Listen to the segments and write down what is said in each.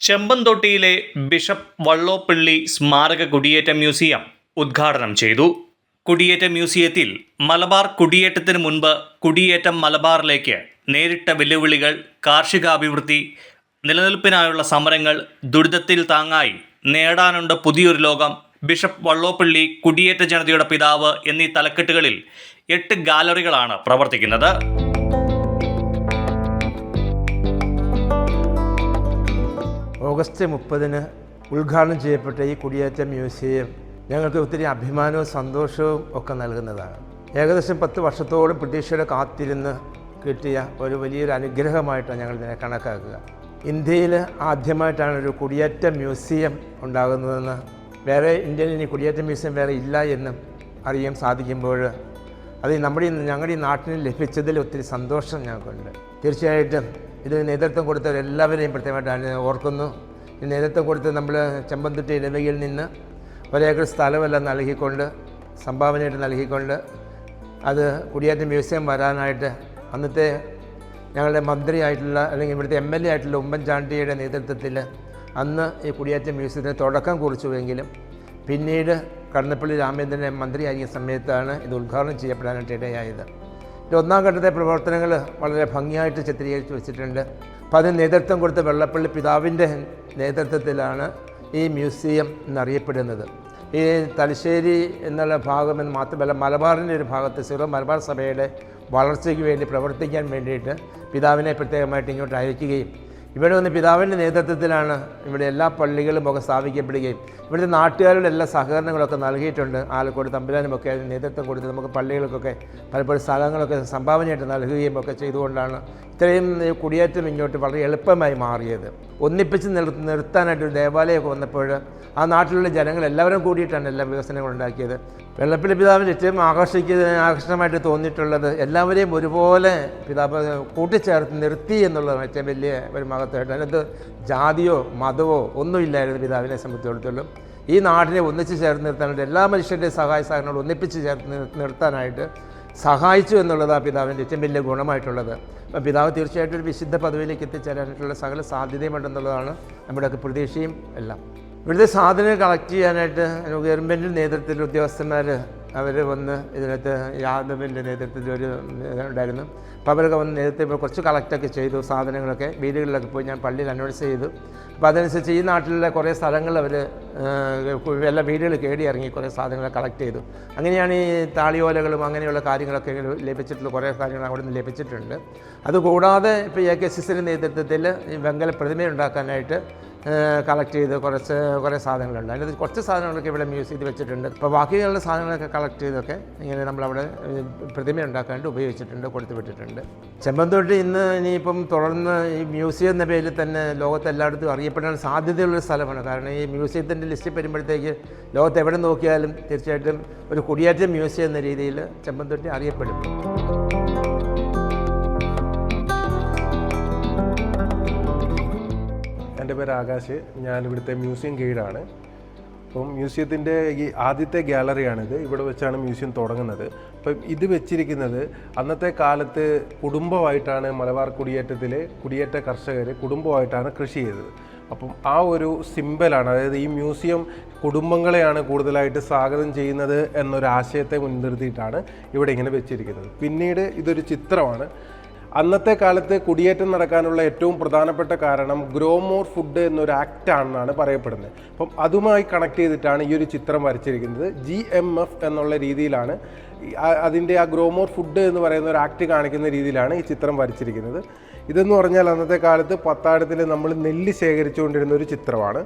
ചെമ്പന്തൊട്ടിയിലെ bishop Vallopilly സ്മാരക കുടിയേറ്റ museum ഉദ്ഘാടനം ചെയ്തു. കുടിയേറ്റ മ്യൂസിയത്തിൽ മലബാർ കുടിയേറ്റത്തിന് മുൻപ് കുടിയേറ്റം മലബാറിലേക്ക് നേരിട്ട വെല്ലുവിളികൾ, കാർഷികാഭിവൃദ്ധി, നിലനിൽപ്പിനായുള്ള സമരങ്ങൾ, ദുരിതത്തിൽ താങ്ങായി നേടാനുണ്ട് പുതിയൊരു ലോകം, ബിഷപ്പ് വള്ളോപ്പള്ളി കുടിയേറ്റ ജനതയുടെ പിതാവ് എന്നീ തലക്കെട്ടുകളിൽ 8 ഗാലറികളാണ് പ്രവർത്തിക്കുന്നത്. ഓഗസ്റ്റ് 30 ഉദ്ഘാടനം ചെയ്യപ്പെട്ട ഈ കുടിയേറ്റ മ്യൂസിയം ഞങ്ങൾക്ക് ഒത്തിരി അഭിമാനവും സന്തോഷവും ഒക്കെ നൽകുന്നതാണ്. ഏകദേശം 10 വർഷത്തോളം ബ്രിട്ടീഷുകാരെ കാത്തിരുന്ന് കിട്ടിയ ഒരു വലിയൊരു അനുഗ്രഹമായിട്ടാണ് ഞങ്ങൾ ഇതിനെ കണക്കാക്കുക. ഇന്ത്യയിൽ ആദ്യമായിട്ടാണ് ഒരു കുടിയേറ്റ മ്യൂസിയം ഉണ്ടാകുന്നതെന്ന്, വേറെ ഇന്ത്യയിൽ ഇനി കുടിയേറ്റ മ്യൂസിയം വേറെ ഇല്ല എന്നും അറിയാൻ സാധിക്കുമ്പോൾ അത് ഞങ്ങളുടെ ഈ നാട്ടിന് ലഭിച്ചതിൽ ഒത്തിരി സന്തോഷം ഞങ്ങൾക്കുണ്ട്. തീർച്ചയായിട്ടും ഇത് നേതൃത്വം കൊടുത്തവരെല്ലാവരെയും പ്രത്യേകമായിട്ട് ഓർക്കുന്നു. ഈ നേതൃത്വം കൊടുത്ത് നമ്മൾ ചെമ്പന്തൊട്ടി ഇടവകയിൽ നിന്ന് 1 ഏക്കർ സ്ഥലമെല്ലാം നൽകിക്കൊണ്ട്, സംഭാവനയായിട്ട് നൽകിക്കൊണ്ട് അത് കുടിയേറ്റ മ്യൂസിയം വരാനായിട്ട് അന്നത്തെ ഞങ്ങളുടെ മന്ത്രിയായിട്ടുള്ള അല്ലെങ്കിൽ ഇവിടുത്തെ MLA ആയിട്ടുള്ള ഉമ്മൻചാണ്ടിയുടെ നേതൃത്വത്തിൽ അന്ന് ഈ കുടിയേറ്റ മ്യൂസിയത്തിന് തുടക്കം കുറിച്ചുവെങ്കിലും പിന്നീട് കടന്നപ്പള്ളി രാമേന്ദ്രൻ മന്ത്രിയായിരിക്കുന്ന സമയത്താണ് ഇത് ഉദ്ഘാടനം ചെയ്യപ്പെടാനായിട്ട് ഇടയായത്. ഒന്നാം ഘട്ടത്തെ പ്രവർത്തനങ്ങൾ വളരെ ഭംഗിയായിട്ട് ചിത്രീകരിച്ച് വെച്ചിട്ടുണ്ട്. അപ്പോൾ അതിന് നേതൃത്വം കൊടുത്ത വെള്ളപ്പള്ളി പിതാവിൻ്റെ നേതൃത്വത്തിലാണ് ഈ മ്യൂസിയം എന്നറിയപ്പെടുന്നത്. ഈ തലശ്ശേരി എന്നുള്ള ഭാഗമെന്ന് മാത്രമല്ല, മലബാറിൻ്റെ ഒരു ഭാഗത്ത് സിറോ മലബാർ സഭയുടെ വളർച്ചയ്ക്ക് വേണ്ടി പ്രവർത്തിക്കാൻ വേണ്ടിയിട്ട് പിതാവിനെ പ്രത്യേകമായിട്ട് ഇങ്ങോട്ട് അയക്കുകയും ഇവിടെ വന്ന് പിതാവിൻ്റെ നേതൃത്വത്തിലാണ് ഇവിടെ എല്ലാ പള്ളികളും ഒക്കെ സ്ഥാപിക്കപ്പെടുകയും ഇവിടുത്തെ നാട്ടുകാരുടെ എല്ലാ സഹകരണങ്ങളൊക്കെ നൽകിയിട്ടുണ്ട്. ആലക്കോട് തമ്പുരാനുമൊക്കെ അതിന് നേതൃത്വം കൊടുത്ത് നമുക്ക് പള്ളികൾക്കൊക്കെ പലപ്പോഴും സ്ഥലങ്ങളൊക്കെ സംഭാവനയായിട്ട് നൽകുകയും ഒക്കെ ചെയ്തുകൊണ്ടാണ് ഇത്രയും കുടിയേറ്റം ഇങ്ങോട്ട് വളരെ എളുപ്പമായി മാറിയത്. ഒന്നിപ്പിച്ച് നിർത്താനായിട്ടൊരു ദേവാലയമൊക്കെ വന്നപ്പോൾ ആ നാട്ടിലുള്ള ജനങ്ങൾ എല്ലാവരും കൂടിയിട്ടാണ് എല്ലാ വികസനങ്ങളും ഉണ്ടാക്കിയത്. വെള്ളപ്പള്ളി പിതാവിൻ്റെ ഏറ്റവും ആകർഷണമായിട്ട് തോന്നിയിട്ടുള്ളത് എല്ലാവരെയും ഒരുപോലെ പിതാവ് കൂട്ടിച്ചേർത്ത് നിർത്തി എന്നുള്ളത് ഏറ്റവും വലിയ ഒരു മഹത്വമായിട്ട്. അതിനകത്ത് ജാതിയോ മതമോ ഒന്നുമില്ലായിരുന്നു പിതാവിനെ സംബന്ധിച്ചിടത്തോളം. ഈ നാടിനെ ഒന്നിച്ച് ചേർത്ത് നിർത്താനായിട്ട് എല്ലാ മനുഷ്യരുടെയും സഹായ സഹകരണങ്ങൾ ഒന്നിപ്പിച്ച് ചേർത്ത് നിർത്താനായിട്ട് സഹായിച്ചു എന്നുള്ളത് ആ പിതാവിൻ്റെ ഏറ്റവും വലിയ ഗുണമായിട്ടുള്ളത്. അപ്പം പിതാവ് തീർച്ചയായിട്ടും ഒരു വിശുദ്ധ പദവിയിലേക്ക് എത്തിച്ചേരാനായിട്ടുള്ള സകല സാധ്യതയുമുണ്ടെന്നുള്ളതാണ് നമ്മുടെയൊക്കെ പ്രതീക്ഷയും എല്ലാം. ഇവിടുത്തെ സാധനങ്ങൾ കളക്ട് ചെയ്യാനായിട്ട് ഗവൺമെൻറ്റിൻ്റെ നേതൃത്വത്തിൽ ഉദ്യോഗസ്ഥന്മാർ അവർ വന്ന് ഇതിനകത്ത് യാദവിൻ്റെ നേതൃത്വത്തിൽ ഒരു ഉണ്ടായിരുന്നു. അപ്പോൾ അവരൊക്കെ വന്ന് നേതൃത്വം കുറച്ച് കളക്റ്റൊക്കെ ചെയ്തു. സാധനങ്ങളൊക്കെ വീടുകളിലൊക്കെ പോയി ഞാൻ പള്ളിയിൽ അനൗൺസ് ചെയ്തു. അപ്പോൾ അതനുസരിച്ച് ഈ നാട്ടിലെ കുറേ സ്ഥലങ്ങൾ അവർ എല്ലാ വീടുകൾ കയറി ഇറങ്ങി കുറേ സാധനങ്ങൾ കളക്ട് ചെയ്തു. അങ്ങനെയാണ് ഈ താളിയോലകളും അങ്ങനെയുള്ള കാര്യങ്ങളൊക്കെ ലഭിച്ചിട്ടുള്ള കുറേ കാര്യങ്ങൾ അവിടെ നിന്ന് ലഭിച്ചിട്ടുണ്ട്. അതുകൂടാതെ ഇപ്പോൾ AKCCയുടെ നേതൃത്വത്തിൽ ഈ വെങ്കല പ്രതിമ ഉണ്ടാക്കാനായിട്ട് കളക്ട് ചെയ്ത് കുറേ സാധനങ്ങളുണ്ട്. അതിനകത്ത് കുറച്ച് സാധനങ്ങളൊക്കെ ഇവിടെ മ്യൂസിയത്തിൽ വെച്ചിട്ടുണ്ട്. അപ്പോൾ ബാക്കിയുള്ള സാധനങ്ങളൊക്കെ കളക്ട് ചെയ്തൊക്കെ ഇങ്ങനെ നമ്മളവിടെ പ്രതിമ ഉണ്ടാക്കാനായിട്ട് ഉപയോഗിച്ചിട്ടുണ്ട്, കൊടുത്തു വിട്ടിട്ടുണ്ട്. ചെമ്പന്തൊട്ടി ഇനിയിപ്പം തുടർന്ന് ഈ മ്യൂസിയം എന്ന പേരിൽ തന്നെ ലോകത്ത് എല്ലായിടത്തും അറിയപ്പെടാൻ സാധ്യതയുള്ളൊരു സ്ഥലമാണ്. കാരണം ഈ മ്യൂസിയത്തിൻ്റെ ലിസ്റ്റിൽ വരുമ്പോഴത്തേക്ക് ലോകത്ത് എവിടെ നോക്കിയാലും തീർച്ചയായിട്ടും ഒരു കുടിയേറ്റ മ്യൂസിയം എന്ന രീതിയിൽ ചെമ്പന്തൊട്ടി അറിയപ്പെടും. എൻ്റെ പേര് ആകാശ്. ഞാൻ ഇവിടുത്തെ മ്യൂസിയം ഗൈഡാണ്. അപ്പം മ്യൂസിയത്തിൻ്റെ ഈ ആദ്യത്തെ ഗ്യാലറിയാണിത്. ഇവിടെ വെച്ചാണ് മ്യൂസിയം തുടങ്ങുന്നത്. അപ്പം ഇത് വെച്ചിരിക്കുന്നത് അന്നത്തെ കാലത്ത് കുടുംബമായിട്ടാണ് മലബാർ കുടിയേറ്റത്തിലെ കുടിയേറ്റ കർഷകർ കുടുംബമായിട്ടാണ് കൃഷി ചെയ്തത്. അപ്പം ആ ഒരു സിമ്പലാണ്, അതായത് ഈ മ്യൂസിയം കുടുംബങ്ങളെയാണ് കൂടുതലായിട്ട് സ്വാഗതം ചെയ്യുന്നത് എന്നൊരു ആശയത്തെ മുൻനിർത്തിയിട്ടാണ് ഇവിടെ ഇങ്ങനെ വെച്ചിരിക്കുന്നത്. പിന്നീട് ഇതൊരു ചിത്രമാണ്. അന്നത്തെ കാലത്ത് കുടിയേറ്റം നടക്കാനുള്ള ഏറ്റവും പ്രധാനപ്പെട്ട കാരണം ഗ്രോ മോർ ഫുഡ് എന്നൊരു ആക്റ്റാണെന്നാണ് പറയപ്പെടുന്നത്. അപ്പം അതുമായി കണക്ട് ചെയ്തിട്ടാണ് ഈ ഒരു ചിത്രം വരച്ചിരിക്കുന്നത്. GMF എന്നുള്ള രീതിയിലാണ് അതിൻ്റെ ആ ഗ്രോ മോർ ഫുഡ് എന്ന് പറയുന്ന ഒരു ആക്ട് കാണിക്കുന്ന രീതിയിലാണ് ഈ ചിത്രം വരച്ചിരിക്കുന്നത്. ഇതെന്ന് പറഞ്ഞാൽ അന്നത്തെ കാലത്ത് പത്താഴത്തിൽ നമ്മൾ നെല്ല് ശേഖരിച്ചുകൊണ്ടിരുന്ന ഒരു ചിത്രമാണ്.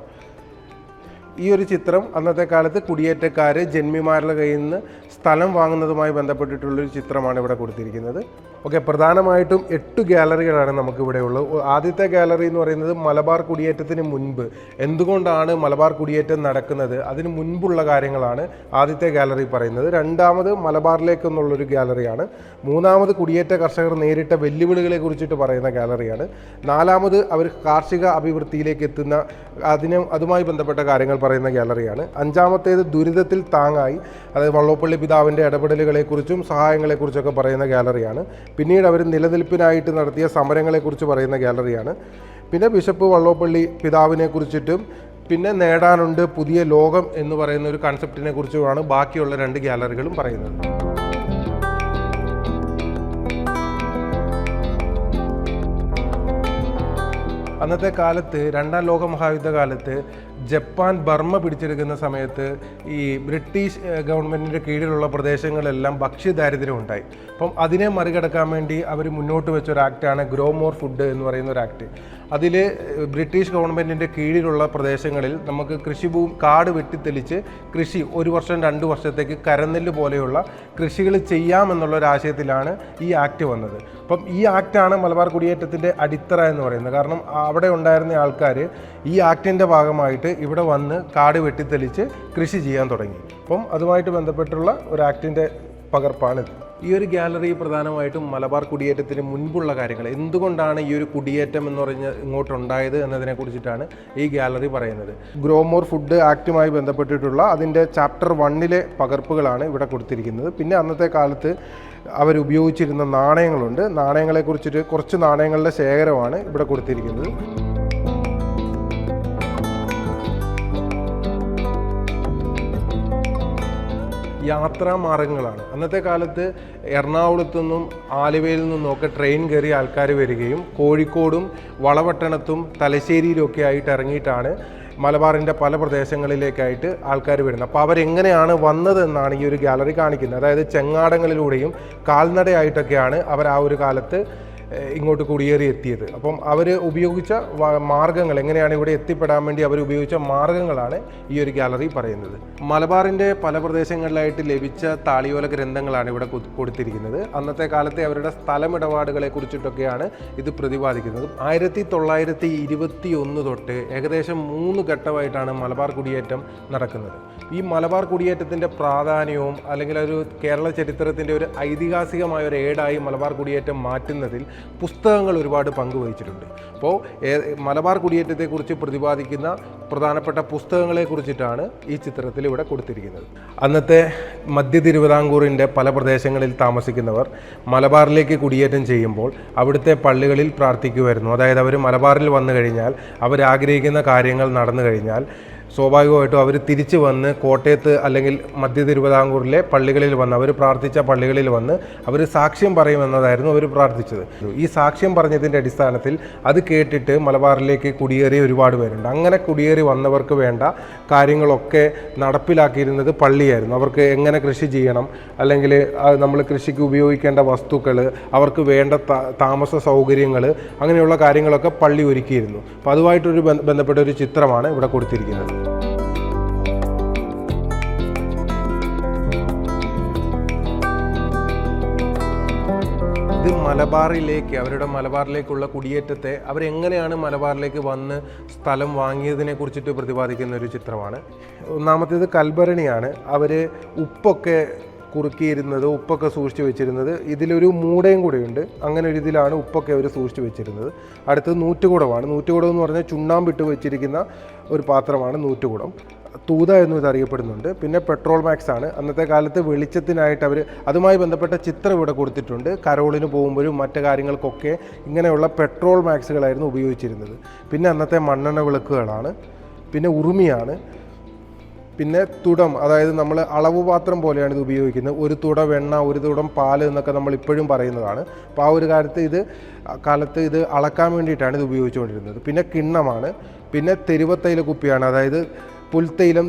ഈ ഒരു ചിത്രം അന്നത്തെ കാലത്ത് കുടിയേറ്റക്കാർ ജന്മിമാരുടെ കയ്യിൽ നിന്ന് സ്ഥലം വാങ്ങുന്നതുമായി ബന്ധപ്പെട്ടിട്ടുള്ളൊരു ചിത്രമാണ് ഇവിടെ കൊടുത്തിരിക്കുന്നത്. ഓക്കെ, പ്രധാനമായിട്ടും 8 ഗാലറികളാണ് നമുക്കിവിടെ ഉള്ളത്. ആദ്യത്തെ ഗാലറി എന്ന് പറയുന്നത് മലബാർ കുടിയേറ്റത്തിന് മുൻപ് എന്തുകൊണ്ടാണ് മലബാർ കുടിയേറ്റം നടക്കുന്നത് അതിന് മുൻപുള്ള കാര്യങ്ങളാണ് ആദ്യത്തെ ഗാലറി പറയുന്നത്. രണ്ടാമത് മലബാറിലേക്ക് എന്നുള്ളൊരു ഗാലറിയാണ്. മൂന്നാമത് കുടിയേറ്റ കർഷകർ നേരിട്ട വെല്ലുവിളികളെ കുറിച്ചിട്ട് പറയുന്ന ഗാലറിയാണ്. നാലാമത് അവർ കാർഷിക അഭിവൃദ്ധിയിലേക്ക് എത്തുന്ന അതുമായി ബന്ധപ്പെട്ട കാര്യങ്ങൾ പറയുന്ന ഗാലറിയാണ്. അഞ്ചാമത്തേത് ദുരിതത്തിൽ താങ്ങായി, അതായത് വള്ളോപ്പള്ളി പിതാവിൻ്റെ ഇടപെടലുകളെക്കുറിച്ചും സഹായങ്ങളെക്കുറിച്ചൊക്കെ പറയുന്ന ഗാലറിയാണ്. പിന്നീട് അവർ നിലനിൽപ്പിനായിട്ട് നടത്തിയ സമരങ്ങളെക്കുറിച്ച് പറയുന്ന ഗാലറിയാണ്. പിന്നെ ബിഷപ്പ് വള്ളോപ്പള്ളി പിതാവിനെ കുറിച്ചിട്ടും പിന്നെ നേടാനുണ്ട് പുതിയ ലോകം എന്ന് പറയുന്ന ഒരു കൺസെപ്റ്റിനെ കുറിച്ചുമാണ് ബാക്കിയുള്ള 2 ഗ്യാലറികളും പറയുന്നത്. അന്നത്തെ കാലത്ത് 2ാം ലോക മഹായുദ്ധ കാലത്ത് ജപ്പാൻ ബർമ്മ പിടിച്ചെടുക്കുന്ന സമയത്ത് ഈ ബ്രിട്ടീഷ് ഗവൺമെൻറ്റിൻ്റെ കീഴിലുള്ള പ്രദേശങ്ങളെല്ലാം ഭക്ഷ്യദാരിദ്ര്യം ഉണ്ടായി. അപ്പം അതിനെ മറികടക്കാൻ വേണ്ടി അവർ മുന്നോട്ട് വെച്ച ഒരു ആക്റ്റാണ് ഗ്രോ മോർ ഫുഡ് എന്ന് പറയുന്ന ഒരു ആക്ട്. അതിൽ ബ്രിട്ടീഷ് ഗവൺമെൻറ്റിൻ്റെ കീഴിലുള്ള പ്രദേശങ്ങളിൽ നമുക്ക് കാട് വെട്ടിത്തെളിച്ച് കൃഷി 1 വർഷം 2 വർഷത്തേക്ക് കരനെല്ല് പോലെയുള്ള കൃഷികൾ ചെയ്യാമെന്നുള്ള ഒരു ആശയത്തിലാണ് ഈ ആക്ട് വന്നത്. അപ്പം ഈ ആക്റ്റാണ് മലബാർ കുടിയേറ്റത്തിൻ്റെ അടിത്തറ എന്ന് പറയുന്നത്. കാരണം അവിടെ ഉണ്ടായിരുന്ന ആൾക്കാർ ഈ ആക്ടിൻ്റെ ഭാഗമായിട്ട് ഇവിടെ വന്ന് കാട് വെട്ടിത്തെളിച്ച് കൃഷി ചെയ്യാൻ തുടങ്ങി. അപ്പം അതുമായിട്ട് ബന്ധപ്പെട്ടുള്ള ഒരു ആക്ടിൻ്റെ പകർപ്പാണിത്. ഈ ഒരു ഗാലറി പ്രധാനമായിട്ടും മലബാർ കുടിയേറ്റത്തിന് മുൻപുള്ള കാര്യങ്ങൾ, എന്തുകൊണ്ടാണ് ഈ ഒരു കുടിയേറ്റം എന്ന് പറഞ്ഞ് ഇങ്ങോട്ടുണ്ടായത് എന്നതിനെ കുറിച്ചിട്ടാണ് ഈ ഗാലറി പറയുന്നത്. ഗ്രോ മോർ ഫുഡ് ആക്റ്റുമായി ബന്ധപ്പെട്ടിട്ടുള്ള അതിൻ്റെ ചാപ്റ്റർ 1 പകർപ്പുകളാണ് ഇവിടെ കൊടുത്തിരിക്കുന്നത്. പിന്നെ അന്നത്തെ കാലത്ത് അവരുപയോഗിച്ചിരുന്ന നാണയങ്ങളുണ്ട്. നാണയങ്ങളെക്കുറിച്ചിട്ട് കുറച്ച് നാണയങ്ങളുടെ ശേഖരമാണ് ഇവിടെ കൊടുത്തിരിക്കുന്നത്. യാത്രാമാർഗങ്ങളാണ്. അന്നത്തെ കാലത്ത് എറണാകുളത്തു നിന്നും ആലുവയിൽ നിന്നൊക്കെ ട്രെയിൻ കയറി ആൾക്കാർ വരികയും കോഴിക്കോടും വളപട്ടണത്തും തലശ്ശേരിയിലൊക്കെ ആയിട്ട് ഇറങ്ങിയിട്ടാണ് മലബാറിൻ്റെ പല പ്രദേശങ്ങളിലേക്കായിട്ട് ആൾക്കാർ വരുന്നത്. അപ്പോൾ അവരെങ്ങനെയാണ് വന്നത് എന്നാണ് ഈ ഒരു ഗാലറി കാണിക്കുന്നത്. അതായത് ചെങ്ങാടങ്ങളിലൂടെയും കാൽനടയായിട്ടൊക്കെയാണ് അവർ ആ ഒരു കാലത്ത് ഇങ്ങോട്ട് കുടിയേറി എത്തിയത്. അപ്പം അവർ ഉപയോഗിച്ച മാർഗ്ഗങ്ങൾ, എങ്ങനെയാണ് ഇവിടെ എത്തിപ്പെടാൻ വേണ്ടി അവർ ഉപയോഗിച്ച മാർഗ്ഗങ്ങളാണ് ഈ ഒരു ഗാലറി പറയുന്നത്. മലബാറിൻ്റെ പല പ്രദേശങ്ങളിലായിട്ട് ലഭിച്ച താളിയോല ഗ്രന്ഥങ്ങളാണ് ഇവിടെ കൊടുത്തിരിക്കുന്നത്. അന്നത്തെ കാലത്തെ അവരുടെ സ്ഥലമിടപാടുകളെ കുറിച്ചിട്ടൊക്കെയാണ് ഇത് പ്രതിപാദിക്കുന്നത്. 1921 തൊട്ട് ഏകദേശം 3 ഘട്ടമായിട്ടാണ് മലബാർ കുടിയേറ്റം നടക്കുന്നത്. ഈ മലബാർ കുടിയേറ്റത്തിൻ്റെ പ്രാധാന്യവും അല്ലെങ്കിൽ ഒരു കേരള ചരിത്രത്തിൻ്റെ ഒരു ഐതിഹാസികമായ ഒരു ഏടായി മലബാർ കുടിയേറ്റം മാറ്റുന്നതിൽ പുസ്തകങ്ങൾ ഒരുപാട് പങ്കുവഹിച്ചിട്ടുണ്ട്. അപ്പോൾ മലബാർ കുടിയേറ്റത്തെക്കുറിച്ച് പ്രതിപാദിക്കുന്ന പ്രധാനപ്പെട്ട പുസ്തകങ്ങളെ കുറിച്ചിട്ടാണ് ഈ ചിത്രത്തിൽ ഇവിടെ കൊടുത്തിരിക്കുന്നത്. അന്നത്തെ മധ്യ തിരുവിതാംകൂറിൻ്റെ പല പ്രദേശങ്ങളിൽ താമസിക്കുന്നവർ മലബാറിലേക്ക് കുടിയേറ്റം ചെയ്യുമ്പോൾ അവിടുത്തെ പള്ളികളിൽ പ്രാർത്ഥിക്കുമായിരുന്നു. അതായത് അവർ മലബാറിൽ വന്നു കഴിഞ്ഞാൽ അവരാഗ്രഹിക്കുന്ന കാര്യങ്ങൾ നടന്നു കഴിഞ്ഞാൽ സ്വാഭാവികമായിട്ടും അവർ തിരിച്ചു വന്ന് കോട്ടയത്ത് അല്ലെങ്കിൽ മധ്യ തിരുവിതാംകൂറിലെ പള്ളികളിൽ വന്ന് അവർ പ്രാർത്ഥിച്ച പള്ളികളിൽ വന്ന് അവർ സാക്ഷ്യം പറയുമെന്നതായിരുന്നു അവർ പ്രാർത്ഥിച്ചത്. ഈ സാക്ഷ്യം പറഞ്ഞതിൻ്റെ അടിസ്ഥാനത്തിൽ അത് കേട്ടിട്ട് മലബാറിലേക്ക് കുടിയേറിയ ഒരുപാട് പേരുണ്ട്. അങ്ങനെ കുടിയേറി വന്നവർക്ക് വേണ്ട കാര്യങ്ങളൊക്കെ നടപ്പിലാക്കിയിരുന്നത് പള്ളിയായിരുന്നു. അവർക്ക് എങ്ങനെ കൃഷി ചെയ്യണം, അല്ലെങ്കിൽ നമ്മൾ കൃഷിക്ക് ഉപയോഗിക്കേണ്ട വസ്തുക്കൾ, അവർക്ക് വേണ്ട താമസ സൗകര്യങ്ങൾ, അങ്ങനെയുള്ള കാര്യങ്ങളൊക്കെ പള്ളി ഒരുക്കിയിരുന്നു. അപ്പോൾ അതുമായിട്ടൊരു ബന്ധപ്പെട്ട ഒരു ചിത്രമാണ് ഇവിടെ കൊടുത്തിരിക്കുന്നത്. ഇത് അവരുടെ മലബാറിലേക്കുള്ള കുടിയേറ്റത്തെ അവരെങ്ങനെയാണ് മലബാറിലേക്ക് വന്ന് സ്ഥലം വാങ്ങിയതിനെ കുറിച്ചിട്ട് പ്രതിപാദിക്കുന്ന ഒരു ചിത്രമാണ്. ഒന്നാമത്തേത് കൽഭരണിയാണ്. അവർ ഉപ്പൊക്കെ കുറുക്കിയിരുന്നത്, ഉപ്പൊക്കെ സൂക്ഷിച്ചു വെച്ചിരുന്നത്. ഇതിലൊരു മൂടയും കൂടെയുണ്ട്. അങ്ങനെ ഒരു ഇതിലാണ് ഉപ്പൊക്കെ അവർ സൂക്ഷിച്ചു വെച്ചിരുന്നത്. അടുത്തത് നൂറ്റുകുടമാണ്. നൂറ്റുകുടം എന്ന് പറഞ്ഞാൽ ചുണ്ണാമ്പിട്ട് വെച്ചിരിക്കുന്ന ഒരു പാത്രമാണ് നൂറ്റുകുടം. തൂത എന്നും ഇത് അറിയപ്പെടുന്നുണ്ട്. പിന്നെ പെട്രോൾ മാക്സ് ആണ്. അന്നത്തെ കാലത്ത് വെളിച്ചത്തിനായിട്ട് അവർ അതുമായി ബന്ധപ്പെട്ട ചിത്രം ഇവിടെ കൊടുത്തിട്ടുണ്ട്. കരോളിന് പോകുമ്പോഴും മറ്റു കാര്യങ്ങൾക്കൊക്കെ ഇങ്ങനെയുള്ള പെട്രോൾ മാക്സുകളായിരുന്നു ഉപയോഗിച്ചിരുന്നത്. പിന്നെ അന്നത്തെ മണ്ണെണ്ണ വിളക്കുകളാണ്. പിന്നെ ഉറുമിയാണ്. പിന്നെ തുടം, അതായത് നമ്മൾ അളവ് പാത്രം പോലെയാണ് ഇത് ഉപയോഗിക്കുന്നത്. ഒരു തുടം വെണ്ണ, ഒരു തുടം പാല് എന്നൊക്കെ നമ്മൾ ഇപ്പോഴും പറയുന്നതാണ്. അപ്പോൾ ആ ഒരു കാലത്ത് ഇത് അളക്കാൻ വേണ്ടിയിട്ടാണ് ഇത് ഉപയോഗിച്ചുകൊണ്ടിരുന്നത്. പിന്നെ കിണ്ണമാണ്. പിന്നെ തെരുവത്തൈല കുപ്പിയാണ്. അതായത് പുൽത്തൈലം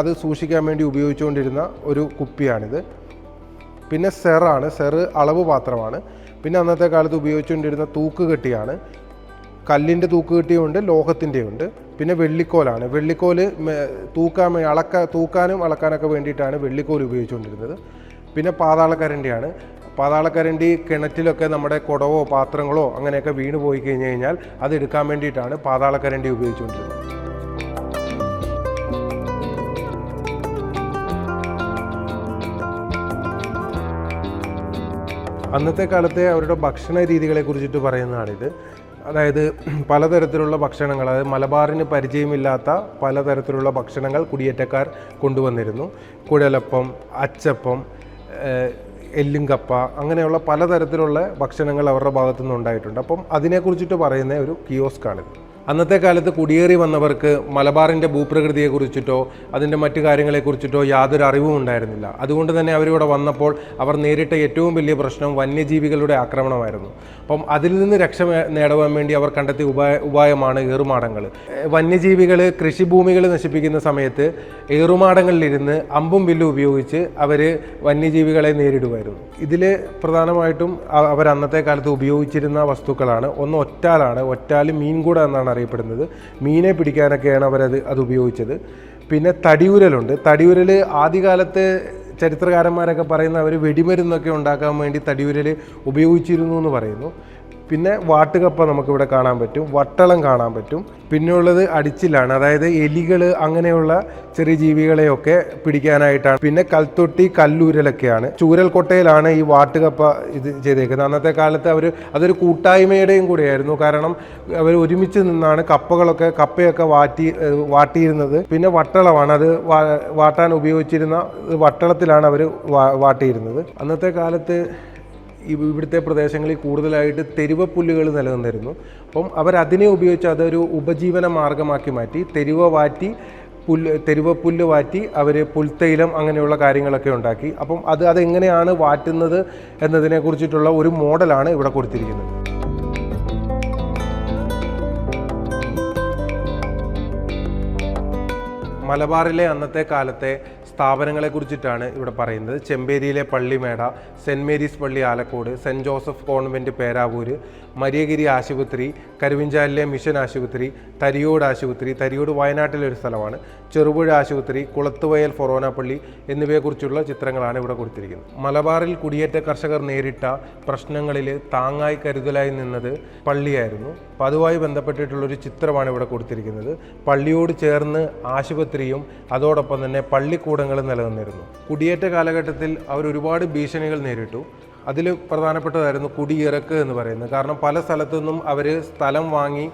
അത് സൂക്ഷിക്കാൻ വേണ്ടി ഉപയോഗിച്ചുകൊണ്ടിരുന്ന ഒരു കുപ്പിയാണിത്. പിന്നെ സെറാണ്. അളവ് പാത്രമാണ്. പിന്നെ അന്നത്തെ കാലത്ത് ഉപയോഗിച്ചുകൊണ്ടിരുന്ന തൂക്കുകെട്ടിയാണ്. കല്ലിൻ്റെ തൂക്കുകെട്ടിയുണ്ട്, ലോഹത്തിൻ്റെയുണ്ട്. പിന്നെ വെള്ളിക്കോലാണ്. വെള്ളിക്കോല് തൂക്കാനും അളക്കാനൊക്കെ വേണ്ടിയിട്ടാണ് വെള്ളിക്കോൽ ഉപയോഗിച്ചുകൊണ്ടിരുന്നത്. പിന്നെ പാതാളക്കരണ്ടിയാണ്. പാതാളക്കരണ്ടി കിണറ്റിലൊക്കെ നമ്മുടെ കുടവോ പാത്രങ്ങളോ അങ്ങനെയൊക്കെ വീണ് പോയി കഴിഞ്ഞ് കഴിഞ്ഞാൽ അത് എടുക്കാൻ വേണ്ടിയിട്ടാണ് പാതാളക്കരണ്ടി ഉപയോഗിച്ചുകൊണ്ടിരുന്നത്. അന്നത്തെ കാലത്തെ അവരുടെ ഭക്ഷണ രീതികളെ കുറിച്ചിട്ട് പറയുന്നതാണിത്. അതായത് പലതരത്തിലുള്ള ഭക്ഷണങ്ങൾ, അതായത് മലബാറിന് പരിചയമില്ലാത്ത പലതരത്തിലുള്ള ഭക്ഷണങ്ങൾ കുടിയേറ്റക്കാർ കൊണ്ടുവന്നിരുന്നു. കുഴലപ്പം, അച്ചപ്പം, എല്ലും കപ്പ അങ്ങനെയുള്ള പലതരത്തിലുള്ള ഭക്ഷണങ്ങൾ അവരുടെ ഭാഗത്തു നിന്ന് ഉണ്ടായിട്ടുണ്ട്. അപ്പം അതിനെക്കുറിച്ചിട്ട് പറയുന്ന ഒരു കിയോസ്കാണിത്. അന്നത്തെ കാലത്ത് കുടിയേറി വന്നവർക്ക് മലബാറിൻ്റെ ഭൂപ്രകൃതിയെക്കുറിച്ചിട്ടോ അതിൻ്റെ മറ്റു കാര്യങ്ങളെക്കുറിച്ചിട്ടോ യാതൊരു അറിവും ഉണ്ടായിരുന്നില്ല. അതുകൊണ്ട് തന്നെ അവരിവിടെ വന്നപ്പോൾ അവർ നേരിട്ട ഏറ്റവും വലിയ പ്രശ്നം വന്യജീവികളുടെ ആക്രമണമായിരുന്നു. അപ്പം അതിൽ നിന്ന് രക്ഷ നേടുവാൻ വേണ്ടി അവർ കണ്ടെത്തിയ ഉപായമാണ് ഏറുമാടങ്ങൾ. വന്യജീവികൾ കൃഷിഭൂമികൾ നശിപ്പിക്കുന്ന സമയത്ത് ഏറുമാടങ്ങളിലിരുന്ന് അമ്പും വില്ലും ഉപയോഗിച്ച് അവർ വന്യജീവികളെ നേരിടുമായിരുന്നു. ഇതിൽ പ്രധാനമായിട്ടും അവർ അന്നത്തെ കാലത്ത് ഉപയോഗിച്ചിരുന്ന വസ്തുക്കളാണ്. ഒന്ന് ഒറ്റാലാണ്. ഒറ്റാൽ മീൻകൂട എന്നാണ് അറിയപ്പെടുന്നത്. മീനെ പിടിക്കാനൊക്കെയാണ് അത് ഉപയോഗിച്ചത്. പിന്നെ തടിയുരലുണ്ട്. തടിയുരൽ ആദ്യകാലത്ത് ചരിത്രകാരന്മാരൊക്കെ പറയുന്ന അവർ വെടിമരുന്നൊക്കെ ഉണ്ടാക്കാൻ വേണ്ടി തടിയുരൽ ഉപയോഗിച്ചിരുന്നു എന്ന് പറയുന്നു. പിന്നെ വാട്ടുകപ്പ നമുക്കിവിടെ കാണാൻ പറ്റും, വട്ടളം കാണാൻ പറ്റും. പിന്നെയുള്ളത് അടിച്ചിലാണ്, അതായത് എലികൾ അങ്ങനെയുള്ള ചെറിയ ജീവികളെയൊക്കെ പിടിക്കാനായിട്ടാണ്. പിന്നെ കൽത്തൊട്ടി, കല്ലൂരലൊക്കെയാണ്. ചൂരൽക്കൊട്ടയിലാണ് ഈ വാട്ടുകപ്പ ഇത് ചെയ്തേക്കുന്നത്. അന്നത്തെ കാലത്ത് അതൊരു കൂട്ടായ്മയുടെയും കൂടെയായിരുന്നു. കാരണം അവർ ഒരുമിച്ച് നിന്നാണ് കപ്പയൊക്കെ വാട്ടിയിരുന്നത്. പിന്നെ വട്ടളമാണ്, അത് വാട്ടാൻ ഉപയോഗിച്ചിരുന്ന വട്ടളത്തിലാണ് അവർ വാട്ടിയിരുന്നത്. അന്നത്തെ കാലത്ത് ഇവിടുത്തെ പ്രദേശങ്ങളിൽ കൂടുതലായിട്ട് തെരുവപ്പുല്ലുകൾ നിലനിന്നിരുന്നു. അപ്പം അവരതിനെ ഉപയോഗിച്ച് അതൊരു ഉപജീവന മാർഗമാക്കി മാറ്റി. തെരുവപ്പുല്ല് വാറ്റി അവർ പുൽത്തൈലം അങ്ങനെയുള്ള കാര്യങ്ങളൊക്കെ ഉണ്ടാക്കി. അപ്പം അതെങ്ങനെയാണ് വാറ്റുന്നത് എന്നതിനെക്കുറിച്ചിട്ടുള്ള ഒരു മോഡലാണ് ഇവിടെ കൊടുത്തിരിക്കുന്നത്. മലബാറിലെ അന്നത്തെ കാലത്തെ സ്ഥാപനങ്ങളെക്കുറിച്ചിട്ടാണ് ഇവിടെ പറയുന്നത്. ചെമ്പേരിയിലെ പള്ളിമേട, സെൻറ്റ് മേരീസ് പള്ളി Alakode, saint Joseph convent Peravoor, Mariyagiri ആശുപത്രി, കരുവിഞ്ചാലിലെ മിഷൻ ആശുപത്രി, തരിയോട് ആശുപത്രി, തരിയോട് വയനാട്ടിലെ ഒരു സ്ഥലമാണ്, ചെറുപുഴ ആശുപത്രി, കുളത്തുവയൽ ഫൊറോന പള്ളി എന്നിവയെക്കുറിച്ചുള്ള ചിത്രങ്ങളാണ് ഇവിടെ കൊടുത്തിരിക്കുന്നത്. മലബാറിൽ കുടിയേറ്റ കർഷകർ നേരിട്ട പ്രശ്നങ്ങളിൽ താങ്ങായി കരുതലായി നിന്നത് പള്ളിയായിരുന്നു. അപ്പോൾ അതുമായി ബന്ധപ്പെട്ടിട്ടുള്ളൊരു ചിത്രമാണ് ഇവിടെ കൊടുത്തിരിക്കുന്നത്. പള്ളിയോട് ചേർന്ന് ആശുപത്രിയും അതോടൊപ്പം തന്നെ പള്ളിക്കൂടങ്ങളും നിലനിന്നിരുന്നു. കുടിയേറ്റ കാലഘട്ടത്തിൽ അവർ ഒരുപാട് ഭീഷണികൾ നേരിട്ടു. അതിൽ പ്രധാനപ്പെട്ടതായിരുന്നു കുടിയിറക്ക് എന്ന് പറയുന്നത്. കാരണം പല സ്ഥലത്തുനിന്നും അവർ സ്ഥലം വാങ്ങി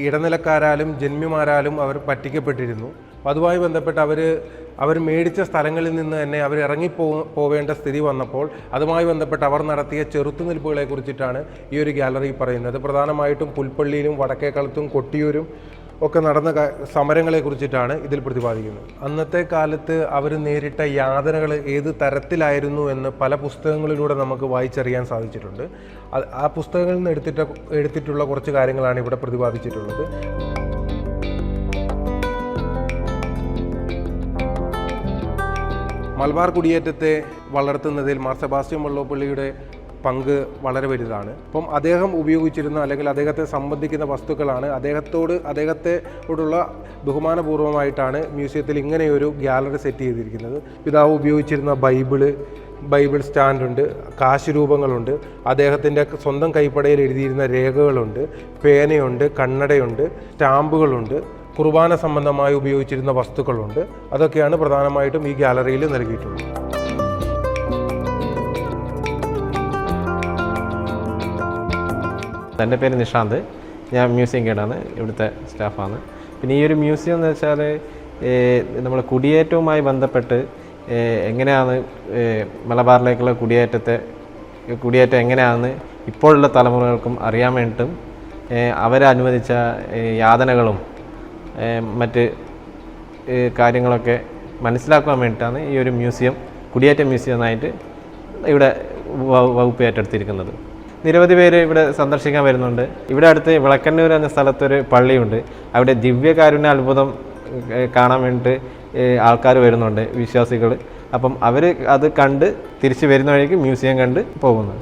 ഇടനിലക്കാരാലും ജന്മിമാരാലും അവർ പറ്റിക്കപ്പെട്ടിരുന്നു. അപ്പോൾ അതുമായി ബന്ധപ്പെട്ട് അവർ മേടിച്ച സ്ഥലങ്ങളിൽ നിന്ന് തന്നെ അവർ പോവേണ്ട സ്ഥിതി വന്നപ്പോൾ അതുമായി ബന്ധപ്പെട്ട് അവർ നടത്തിയ ചെറുത്തുനിൽപ്പുകളെ കുറിച്ചിട്ടാണ് ഈ ഒരു ഗാലറി പറയുന്നത്. പ്രധാനമായിട്ടും പുൽപ്പള്ളിയിലും വടക്കേക്കളത്തും കൊട്ടിയൂരും ഒക്കെ നടന്ന സമരങ്ങളെ കുറിച്ചിട്ടാണ് ഇതിൽ പ്രതിപാദിക്കുന്നത്. അന്നത്തെ കാലത്ത് അവർ നേരിട്ട യാതനകൾ ഏത് തരത്തിലായിരുന്നു എന്ന് പല പുസ്തകങ്ങളിലൂടെ നമുക്ക് വായിച്ചറിയാൻ സാധിച്ചിട്ടുണ്ട്. ആ പുസ്തകങ്ങളിൽ നിന്ന് എടുത്തിട്ടുള്ള കുറച്ച് കാര്യങ്ങളാണ് ഇവിടെ പ്രതിപാദിച്ചിട്ടുള്ളത്. മലബാർ കുടിയേറ്റത്തെ വളർത്തുന്നതിൽ മാർ സെബാസ്റ്റ്യൻ വള്ളോപ്പള്ളിയുടെ പങ്ക് വളരെ വലുതാണ്. അപ്പം അദ്ദേഹം ഉപയോഗിച്ചിരുന്ന അല്ലെങ്കിൽ അദ്ദേഹത്തെ സംബന്ധിക്കുന്ന വസ്തുക്കളാണ് അദ്ദേഹത്തോടുള്ള ബഹുമാനപൂർവ്വമായിട്ടാണ് മ്യൂസിയത്തിൽ ഇങ്ങനെയൊരു ഗാലറി സെറ്റ് ചെയ്തിരിക്കുന്നത്. പിതാവ് ഉപയോഗിച്ചിരുന്ന ബൈബിൾ സ്റ്റാൻഡുണ്ട്, കാശ് രൂപങ്ങളുണ്ട്, അദ്ദേഹത്തിൻ്റെ സ്വന്തം കൈപ്പടയിൽ എഴുതിയിരുന്ന രേഖകളുണ്ട്, പേനയുണ്ട്, കണ്ണടയുണ്ട്, സ്റ്റാമ്പുകളുണ്ട്, കുർബാന സംബന്ധമായി ഉപയോഗിച്ചിരുന്ന വസ്തുക്കളുണ്ട്. അതൊക്കെയാണ് പ്രധാനമായിട്ടും ഈ ഗാലറിയിൽ നൽകിയിട്ടുള്ളത്. എൻ്റെ പേര് നിഷാന്ത്, ഞാൻ മ്യൂസിയം ഗൈഡാണ്, ഇവിടുത്തെ സ്റ്റാഫാണ്. പിന്നെ ഈ ഒരു മ്യൂസിയം എന്ന് വെച്ചാൽ നമ്മൾ കുടിയേറ്റവുമായി ബന്ധപ്പെട്ട് എങ്ങനെയാണ് മലബാറിലേക്കുള്ള കുടിയേറ്റം എങ്ങനെയാണെന്ന് ഇപ്പോഴുള്ള തലമുറകൾക്കും അറിയാൻ വേണ്ടിയിട്ടും അവരെ അനുവദിച്ച യാതനകളും മറ്റ് കാര്യങ്ങളൊക്കെ മനസ്സിലാക്കാൻ വേണ്ടിയിട്ടാണ് ഈ ഒരു മ്യൂസിയം കുടിയേറ്റ മ്യൂസിയം എന്നായിട്ട് ഇവിടെ വകുപ്പ് ഏറ്റെടുത്തിരിക്കുന്നത്. നിരവധി പേര് ഇവിടെ സന്ദർശിക്കാൻ വരുന്നുണ്ട്. ഇവിടെ അടുത്ത് വിളക്കന്നൂർ എന്ന സ്ഥലത്തൊരു പള്ളിയുണ്ട്. അവിടെ ദിവ്യകാരുണ്യ അത്ഭുതം കാണാൻ വേണ്ടിയിട്ട് ആൾക്കാർ വരുന്നുണ്ട്, വിശ്വാസികൾ. അപ്പം അവർ അത് കണ്ട് തിരിച്ച് വരുന്ന വഴിക്ക് മ്യൂസിയം കണ്ട് പോകുന്നു.